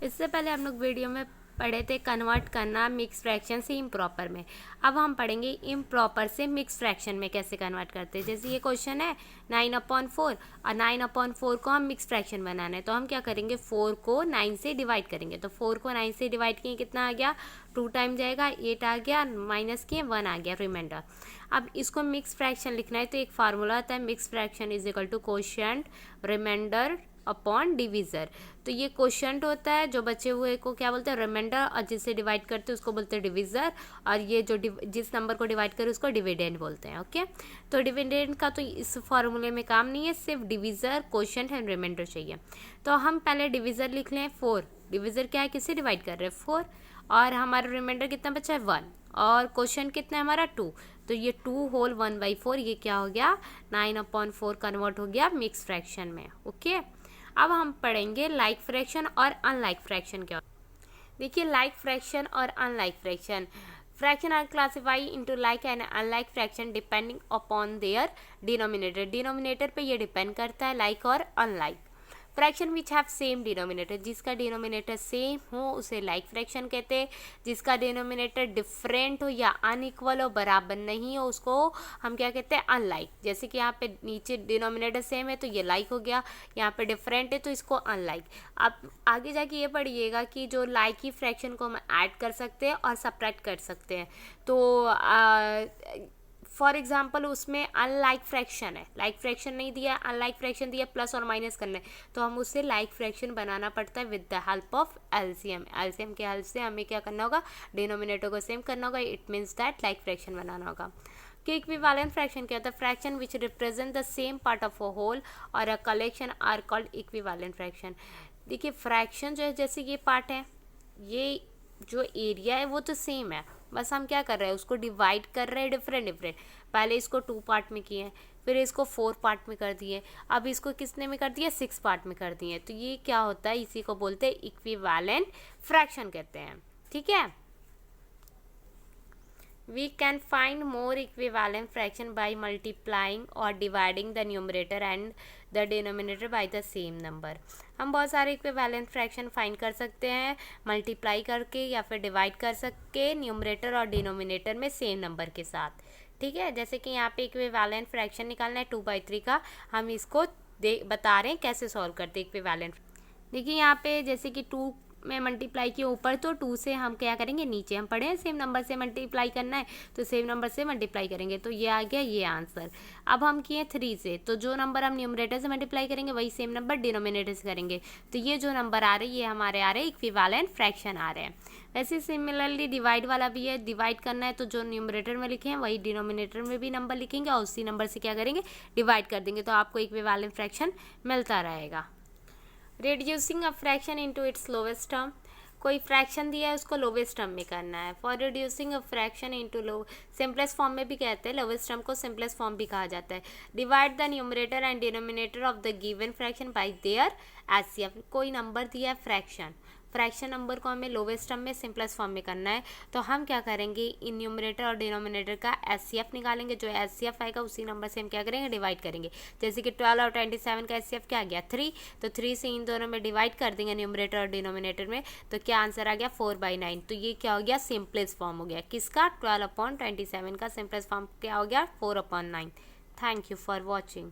इससे पहले हम लोग वीडियो में पढ़े थे कन्वर्ट करना मिक्स फ्रैक्शन से इम्प्रॉपर में। अब हम पढ़ेंगे इम्प्रॉपर से मिक्स फ्रैक्शन में कैसे कन्वर्ट करते हैं। जैसे ये क्वेश्चन है 9/4 और 9/4 को हम मिक्स फ्रैक्शन बनाना है, तो हम क्या करेंगे 4 को 9 से डिवाइड करेंगे। तो 4 को 9 से डिवाइड किए कितना आ गया 2 टाइम जाएगा 8 आ गया, माइनस किए 1 आ गया रिमाइंडर। अब इसको मिक्स फ्रैक्शन लिखना है तो एक फार्मूला आता है mix fraction is equal to quotient remainder upon divisor. तो ये कोशेंट होता है, जो बचे हुए को क्या बोलते हैं रिमाइंडर, और जिससे डिवाइड करते हैं उसको बोलते हैं डिविजर, और ये जो जिस नंबर को डिवाइड करे उसको डिविडेंड बोलते हैं। ओके, तो डिविडेंड का तो इस फॉर्मूले में काम नहीं है, सिर्फ डिविजर कोशेंट एंड रिमाइंडर चाहिए। तो हम पहले डिविजर लिख लें 4। डिविजर क्या है, किससे डिवाइड कर रहे हैं 4, और हमारा रिमाइंडर कितना बचा है 1, और क्वेश्चन कितना है हमारा 2। तो ये 2 होल 1/4 ये क्या हो गया 9/4 कन्वर्ट हो गया मिक्स फ्रैक्शन में। ओके, अब हम पढ़ेंगे लाइक फ्रैक्शन और अनलाइक फ्रैक्शन क्या। देखिए लाइक फ्रैक्शन और unlike fraction, fraction are classify into like and unlike fraction depending upon their denominator. Denominator पे ये डिपेंड करता है लाइक और unlike. Fraction which have same denominator, जिसका डिनोमिनेटर सेम हो उसे लाइक फ्रैक्शन कहते हैं। जिसका डिनोमिनेटर डिफरेंट हो या अनइक्वल हो, बराबर नहीं हो, उसको हम क्या कहते हैं अनलाइक। जैसे कि यहाँ पे नीचे डिनोमिनेटर सेम है तो ये लाइक हो गया, यहाँ पे डिफरेंट है तो इसको अनलाइक। अब आगे जाके ये पढ़िएगा कि जो लाइक ही फ्रैक्शन को हम ऐड कर सकते हैं और सब्ट्रैक्ट कर सकते हैं। तो फॉर एग्जाम्पल उसमें अनलाइक फ्रैक्शन है, लाइक फ्रैक्शन नहीं दिया, अनलाइक फ्रैक्शन दिया, प्लस और माइनस करना है, तो हम उससे लाइक फ्रैक्शन बनाना पड़ता है with the help of LCM. LCM के हेल्प से हमें क्या करना होगा, डिनोमिनेटर को सेम करना होगा। It means that like fraction बनाना होगा। कि इक्विवेलेंट फ्रैक्शन क्या होता है, fraction which represent the same part of a whole और a collection are called equivalent fraction. देखिए फ्रैक्शन जो है, जैसे ये पार्ट है, ये जो एरिया है वो तो सेम है, बस हम क्या कर रहे हैं उसको डिवाइड कर रहे हैं डिफरेंट। पहले इसको 2 पार्ट में किए, फिर इसको 4 पार्ट में कर दिए, अब इसको कितने में कर दिया 6 पार्ट में कर दिए। तो ये क्या होता है, इसी को बोलते हैं इक्विवेलेंट फ्रैक्शन कहते हैं। ठीक है, we can find more equivalent fraction by multiplying or dividing the numerator and the denominator by the same number। हम बहुत सारे इक्विवेलेंट फ्रैक्शन फाइंड कर सकते हैं मल्टीप्लाई करके या फिर डिवाइड कर सकते न्यूमरेटर और डिनोमिनेटर में सेम नंबर के साथ। ठीक है, जैसे कि यहाँ पे इक्विवेलेंट फ्रैक्शन निकालना है 2/3 का, हम इसको बता रहे हैं कैसे सॉल्व करते हैं इक्विवेलेंट। देखिए यहाँ पे जैसे कि 2 में मल्टीप्लाई किए ऊपर, तो 2 से हम क्या करेंगे नीचे, हम पढ़े हैं सेम नंबर से मल्टीप्लाई करना है तो सेम नंबर से मल्टीप्लाई करेंगे, तो ये आ गया ये आंसर। अब हम किए 3 से, तो जो नंबर हम न्यूमरेटर से मल्टीप्लाई करेंगे वही सेम नंबर डिनोमिनेटर से करेंगे, तो ये जो नंबर आ रहे हैं ये हमारे आ रहे हैं इक्विवेलेंट फ्रैक्शन आ रहे हैं। वैसे सिमिलरली डिवाइड वाला भी है, डिवाइड करना है तो जो न्यूमरेटर में लिखे हैं वही डिनोमिनेटर में भी नंबर लिखेंगे और उसी नंबर से क्या करेंगे डिवाइड कर देंगे, तो आपको इक्विवेलेंट फ्रैक्शन मिलता रहेगा। Reducing a fraction into its lowest term, कोई फ्रैक्शन दिया है उसको लोवेस्ट टर्म में करना है। For reducing a fraction into low simplest form में भी कहते हैं, लोवेस्ट टर्म को सिंपलेस्ट फॉर्म भी कहा जाता है। Divide the numerator and denominator of the given fraction by there HCF. कोई नंबर दिया है फ्रैक्शन नंबर को हमें लोवेस्ट टर्म में सिंपलेस्ट फॉर्म में करना है, तो हम क्या करेंगे इन न्यूमरेटर और डिनोमिनेटर का एचसीएफ निकालेंगे। जो एचसीएफ आएगा उसी नंबर से हम क्या करेंगे डिवाइड करेंगे। जैसे कि 12 और 27 का एचसीएफ क्या आ गया 3, तो 3 से इन दोनों में डिवाइड कर देंगे न्यूमरेटर और डिनोमिनेटर में, तो क्या आंसर आ गया 4/9। तो ये क्या हो गया सिंपलेस्ट फॉर्म हो गया किसका 12/27 का सिंपलेस्ट फॉर्म क्या हो गया 4/9। Thank you for watching.